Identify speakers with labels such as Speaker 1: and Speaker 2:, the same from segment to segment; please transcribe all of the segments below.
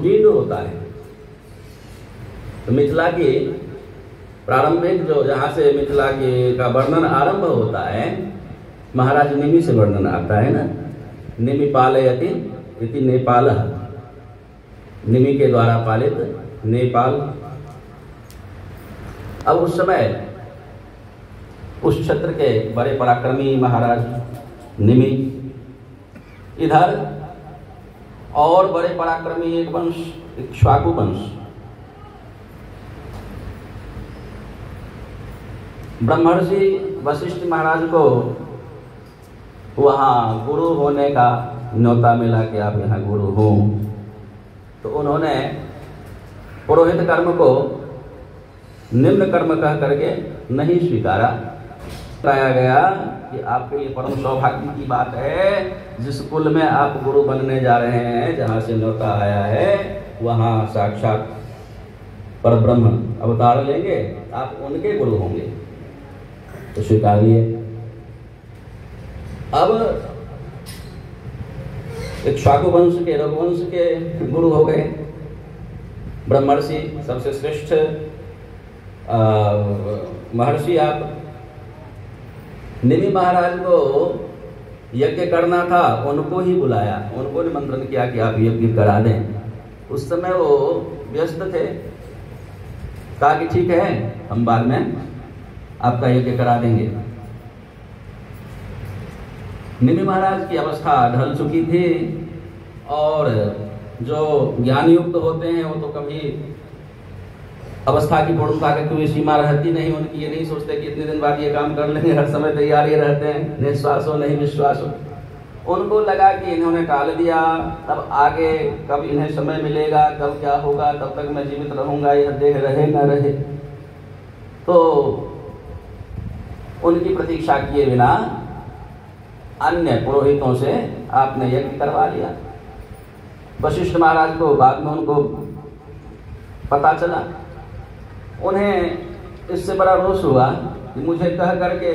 Speaker 1: जीर्ण होता है। तो मिथिला की प्रारंभिक जो जहाँ से मिथिला के का वर्णन आरंभ होता है, महाराज निमि से वर्णन आता है ना, निमि पालयति इति नेपालः, निमि के द्वारा पालित नेपाल। अब उस समय उस क्षेत्र के बड़े पराक्रमी महाराज निमि, इधर और बड़े पराक्रमी एक वंश इक्ष्वाकु वंश, ब्रह्मर्षि वशिष्ठ महाराज को वहाँ गुरु होने का न्योता मिला कि आप यहाँ गुरु हो। तो उन्होंने पुरोहित कर्म को निम्न कर्म कह करके नहीं स्वीकारा। बताया गया कि आपके लिए परम सौभाग्य की बात है, जिस कुल में आप गुरु बनने जा रहे हैं, जहाँ से न्योता आया है, वहाँ साक्षात परब्रह्म अवतार लेंगे, आप उनके गुरु होंगे। तो स्वीकार लिए। अब इक्ष्वाकु वंश के रघुवंश के गुरु हो गए ब्रह्मर्षि, सबसे श्रेष्ठ महर्षि आप। निमि महाराज को यज्ञ करना था, उनको ही बुलाया, उनको निमंत्रण किया कि आप यज्ञ करा दें। उस समय वो व्यस्त थे, कहा कि ठीक है, हम बाद में आपका यज्ञ करा देंगे। निमि महाराज की अवस्था ढल चुकी थी, और जो ज्ञान युक्त होते हैं वो तो कभी अवस्था की पूर्णता की कोई सीमा रहती नहीं उनकी। ये नहीं सोचते कि इतने दिन बाद ये काम कर लेंगे, हर समय तैयार ही रहते हैं, निश्वास हो नहीं विश्वास हो। उनको लगा कि इन्होंने टाल दिया, तब आगे कब इन्हें समय मिलेगा, कब क्या होगा, तब तक मैं जीवित रहूंगा, यह देह रहे न रहे। तो उनकी प्रतीक्षा किए बिना अन्य पुरोहितों से आपने यज्ञ करवा लिया। वशिष्ठ महाराज को बाद में उनको पता चला, उन्हें इससे बड़ा रोष हुआ कि मुझे कह करके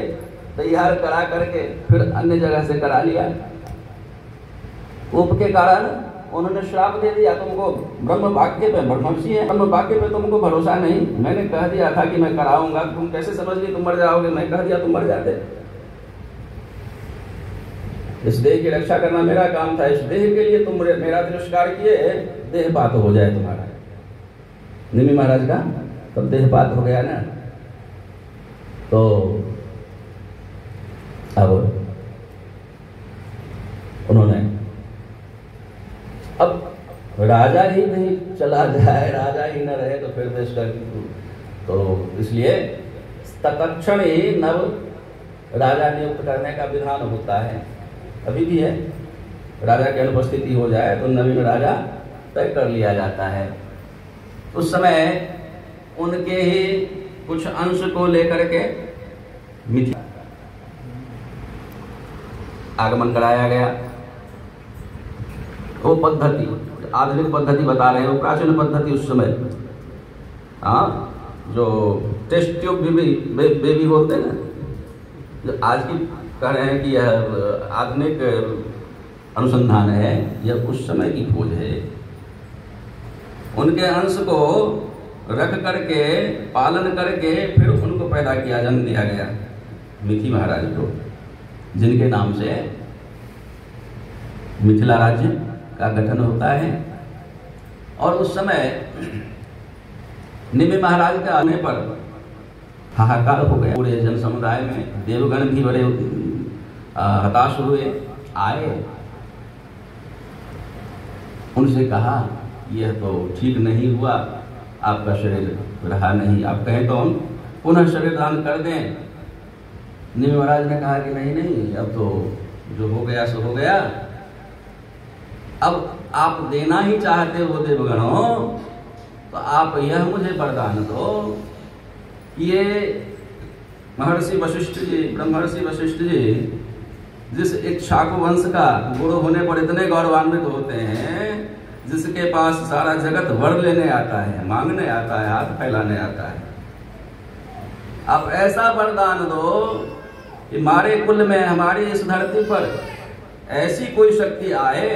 Speaker 1: तैयार करा करके फिर अन्य जगह से करा लिया। उप के कारण उन्होंने श्राप दे दिया, तुमको ब्रह्म वाक्य पे, ब्रह्मर्षि है, ब्रह्म वाक्य पे तुमको भरोसा नहीं। मैंने कह दिया था कि मैं कराऊंगा, तुम कैसे समझ ली तुम मर जाओगे, मैं कह दिया तुम मर जाते। इस देह की रक्षा करना मेरा काम था, इस देह के लिए तुम मेरा तिरस्कार किए, देहपात हो जाए तुम्हारा। निमि महाराज का तब देहपात हो गया ना। तो अब उन्होंने, अब राजा ही नहीं चला जाए, राजा ही न रहे तो फिर देश का, तो इसलिए तत्क्षण ही नव राजा नियुक्त करने का विधान होता है, अभी भी है। राजा की अनुपस्थिति हो जाए तो नवीन राजा तय कर लिया जाता है। उस समय उनके ही कुछ अंश को लेकर के मिथिला आगमन कराया गया। वो पद्धति, आधुनिक पद्धति बता रहे हैं, वो प्राचीन पद्धति उस समय, हाँ, जो टेस्ट ट्यूब बेबी बोलते हैं ना, जो आज की कह रहे हैं कि यह आधुनिक अनुसंधान है, यह उस समय की खोज है। उनके अंश को रख करके, पालन करके फिर उनको पैदा किया, जन्म दिया गया मिथि महाराज को, जिनके नाम से मिथिला राज्य का गठन होता है। और उस समय निमि महाराज के आने पर हाहाकार हो गया पूरे जन समुदाय में। देवगण भी बड़े हताश हुए, आए, उनसे कहा यह तो ठीक नहीं हुआ, आपका शरीर रहा नहीं, आप कहें तो हम पुनः शरीर दान कर दें। निमि महाराज ने कहा कि नहीं नहीं, अब तो जो हो गया सो हो गया, अब आप देना ही चाहते हो देवगणों, तो आप यह मुझे वरदान दो, ये महर्षि वशिष्ठ जी, ब्रह्मर्षि वशिष्ठ जी जिस इक्ष्वाकु वंश का गुरु होने पर इतने गौरवान्वित होते हैं, जिसके पास सारा जगत वर लेने आता है, मांगने आता है, हाथ फैलाने आता है, आप ऐसा वरदान दो कि हमारे कुल में, हमारी इस धरती पर ऐसी कोई शक्ति आए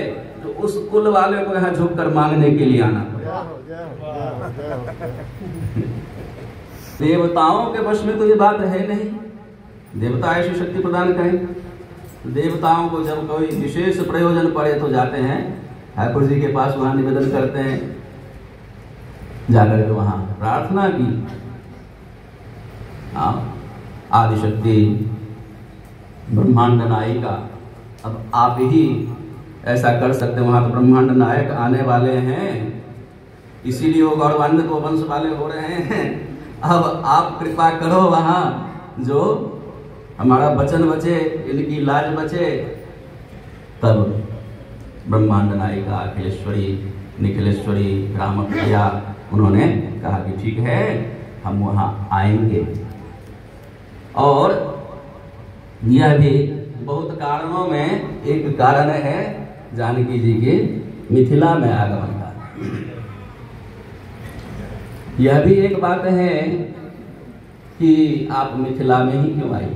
Speaker 1: तो उस कुल वाले को यहाँ झुक कर मांगने के लिए आना पड़ा। देवताओं के वश में तो ये बात है नहीं, देवता ऐसी शक्ति प्रदान करें। देवताओं को जब कोई विशेष प्रयोजन पड़े तो जाते हैं ठाकुर जी के पास, वहां निवेदन करते हैं, जाकर के वहां प्रार्थना की। आदिशक्ति ब्रह्मांड नायिका, अब आप ही ऐसा कर सकते हैं, वहां तो ब्रह्मांड नायक आने वाले हैं, इसीलिए वो गौरवान्वित वो वंश वाले हो रहे हैं। अब आप कृपा करो वहां, जो हमारा वचन बचे, इनकी लाज बचे। तब ब्रह्मांड नायिका अखिलेश्वरी, निखिलेश्वरी, रामप्रिया, उन्होंने कहा कि ठीक है, हम वहां आएंगे। और यह भी बहुत कारणों में एक कारण है जानकी जी के मिथिला में आगमन का। यह भी एक बात है कि आप मिथिला में ही क्यों आई।